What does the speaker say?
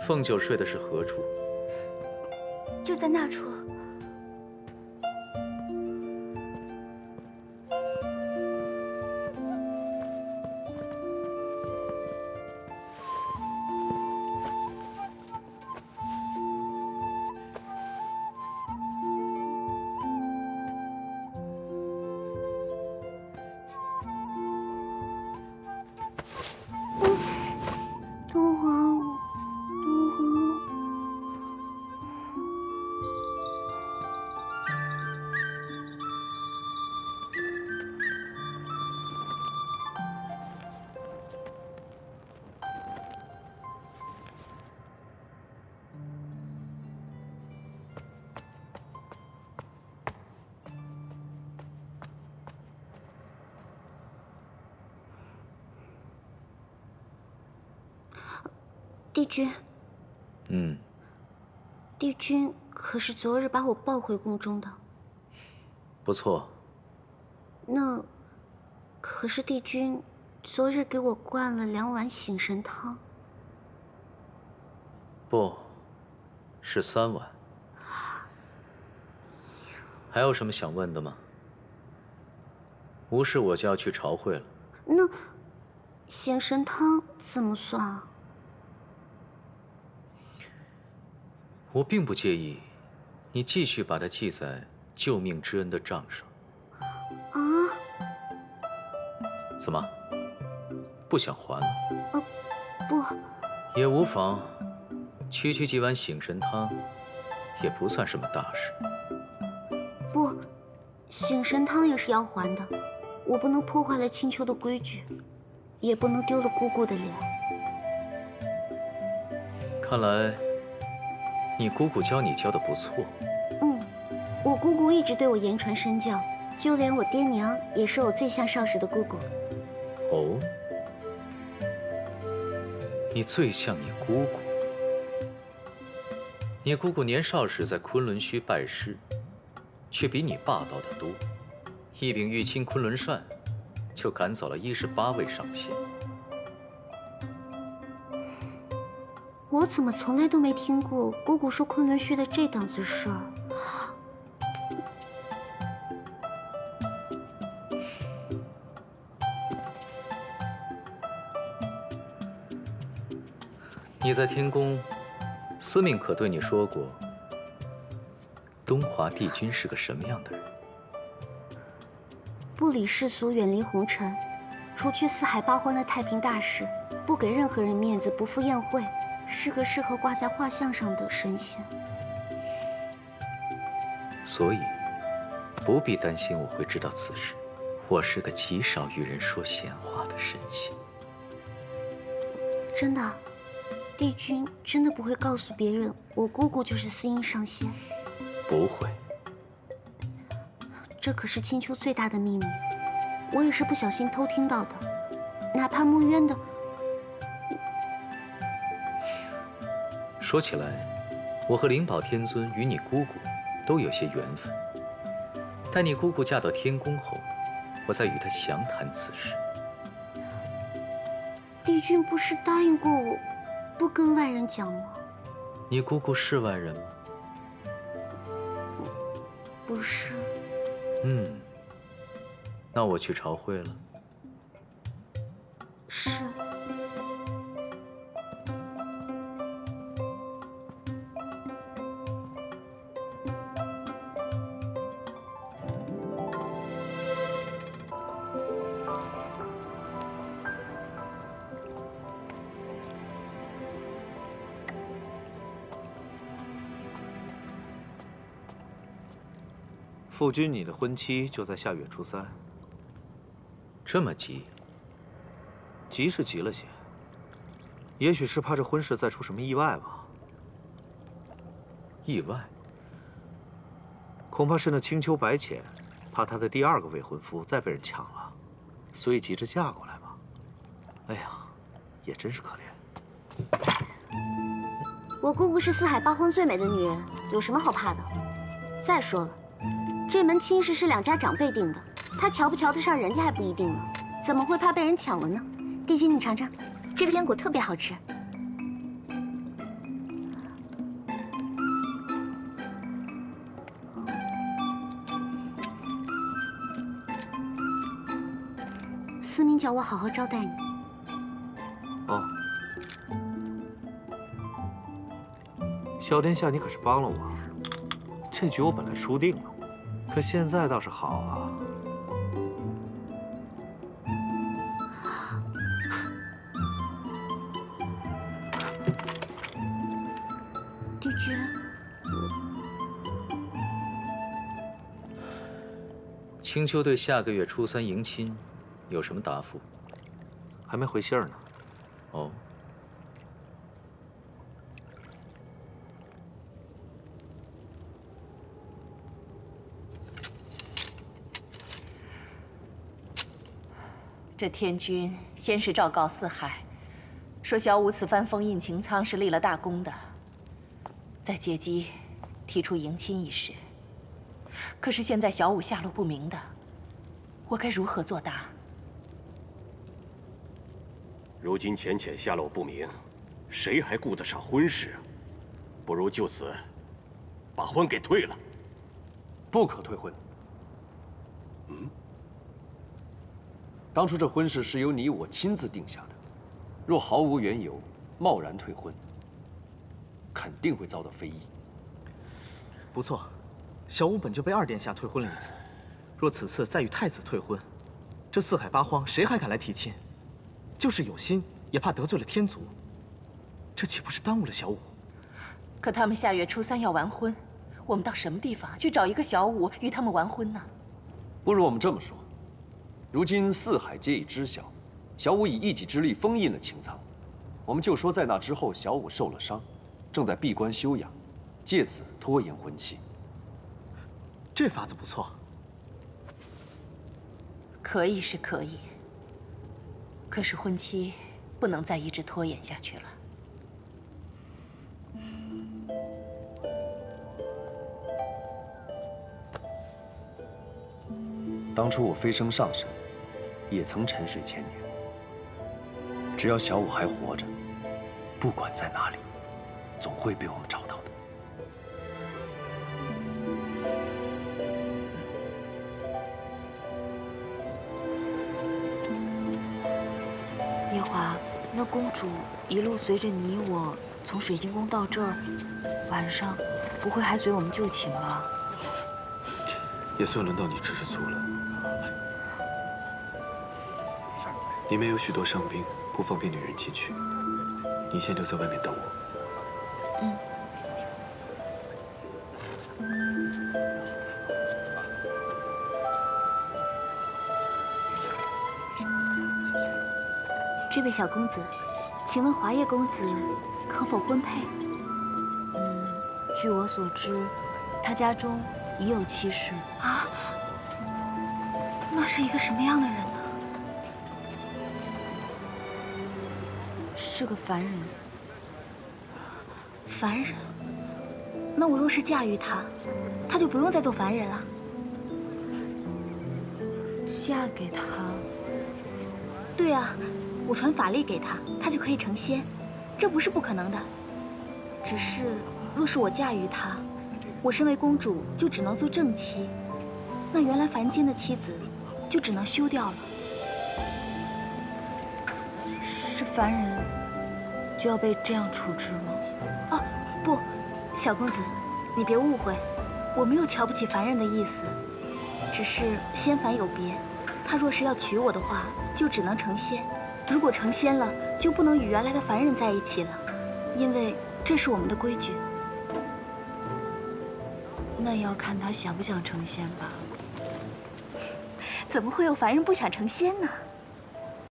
凤九睡的是何处？就在那处。东皇，东皇。 帝君，帝君可是昨日把我抱回宫中的。不错。那可是帝君昨日给我灌了2碗醒神汤。不，是3碗。还有什么想问的吗？无事我就要去朝会了。那醒神汤怎么算啊？ 我并不介意，你继续把它记在救命之恩的账上。啊？怎么，不想还了？不，也无妨，区区几碗醒神汤，也不算什么大事。不，醒神汤也是要还的，我不能破坏了青丘的规矩，也不能丢了姑姑的脸。看来。 你姑姑教你教的不错。我姑姑一直对我言传身教，就连我爹娘也是我最像少时的姑姑。哦，你最像你姑姑。你姑姑年少时在昆仑虚拜师，却比你霸道得多。一柄玉清昆仑扇，就赶走了18位上仙。 我怎么从来都没听过姑姑说昆仑虚的这档子事儿？你在天宫，司命可对你说过，东华帝君是个什么样的人？不理世俗，远离红尘，除去四海八荒的太平大事，不给任何人面子，不赴宴会。 是个适合挂在画像上的神仙，所以不必担心我会知道此事。我是个极少与人说闲话的神仙。真的，帝君真的不会告诉别人我姑姑就是司音上仙？不会。这可是青丘最大的秘密，我也是不小心偷听到的，哪怕墨渊的。 说起来，我和灵宝天尊与你姑姑都有些缘分。待你姑姑嫁到天宫后，我再与她详谈此事。帝君不是答应过我，不跟外人讲吗？你姑姑是外人吗？不是。那我去朝会了。是。 父君，你的婚期就在下月初3。这么急？急是急了些，也许是怕这婚事再出什么意外吧。意外？恐怕是那青丘白浅，怕他的第2个未婚夫再被人抢了，所以急着嫁过来吧。哎呀，也真是可怜。我姑姑是四海八荒最美的女人，有什么好怕的？再说了。 这门亲事是2家长辈定的，他瞧不瞧得上人家还不一定呢，怎么会怕被人抢了呢？帝君，你尝尝，这个坚果特别好吃。叫我好好招待你。哦，小殿下，你可是帮了我。这局我本来输定了，可现在倒是好啊。帝君，青丘对下个月初3迎亲有什么答复？还没回信儿呢。哦，这天君先是昭告四海，说小武此番封印擎舱是立了大功的，再借机提出迎亲一事。可是现在小武下落不明的，我该如何作答？如今浅浅下落不明，谁还顾得上婚事啊？不如就此把婚给退了。不可退婚。当初这婚事是由你我亲自定下的，若毫无缘由贸然退婚，肯定会遭到非议。不错，小武本就被二殿下退婚了一次，若此次再与太子退婚，这四海八荒谁还敢来提亲？就是有心，也怕得罪了天族，这岂不是耽误了小武？可他们下月初3要完婚，我们到什么地方去找一个小武与他们完婚呢？不如我们这么说，如今四海皆已知晓，小武以一己之力封印了擎舱，我们就说在那之后，小武受了伤，正在闭关休养，借此拖延婚期。这法子不错。可以是可以，可是婚期不能再一直拖延下去了。当初我飞升上神，也曾沉睡1000年。只要小武还活着，不管在哪里，总会被我们找到的。夜华，那公主一路随着你我从水晶宫到这儿，晚上不会还随我们就寝吧？也算轮到你知足了。里面有许多伤兵，不方便女人进去。你先留在外面等我。这位小公子，请问华叶公子可否婚配？据我所知，他家中已有妻室。啊，那是一个什么样的人呢？是个凡人。凡人？那我若是嫁于他，他就不用再做凡人了。嫁给他？对啊，我传法力给他，他就可以成仙，这不是不可能的。只是，若是我嫁于他，我身为公主就只能做正妻，那原来凡间的妻子就只能休掉了。是凡人，就要被这样处置吗？哦，不，小公子，你别误会，我没有瞧不起凡人的意思，只是仙凡有别，他若是要娶我的话，就只能成仙。如果成仙了，就不能与原来的凡人在一起了，因为这是我们的规矩。那也要看他想不想成仙吧。怎么会有凡人不想成仙呢？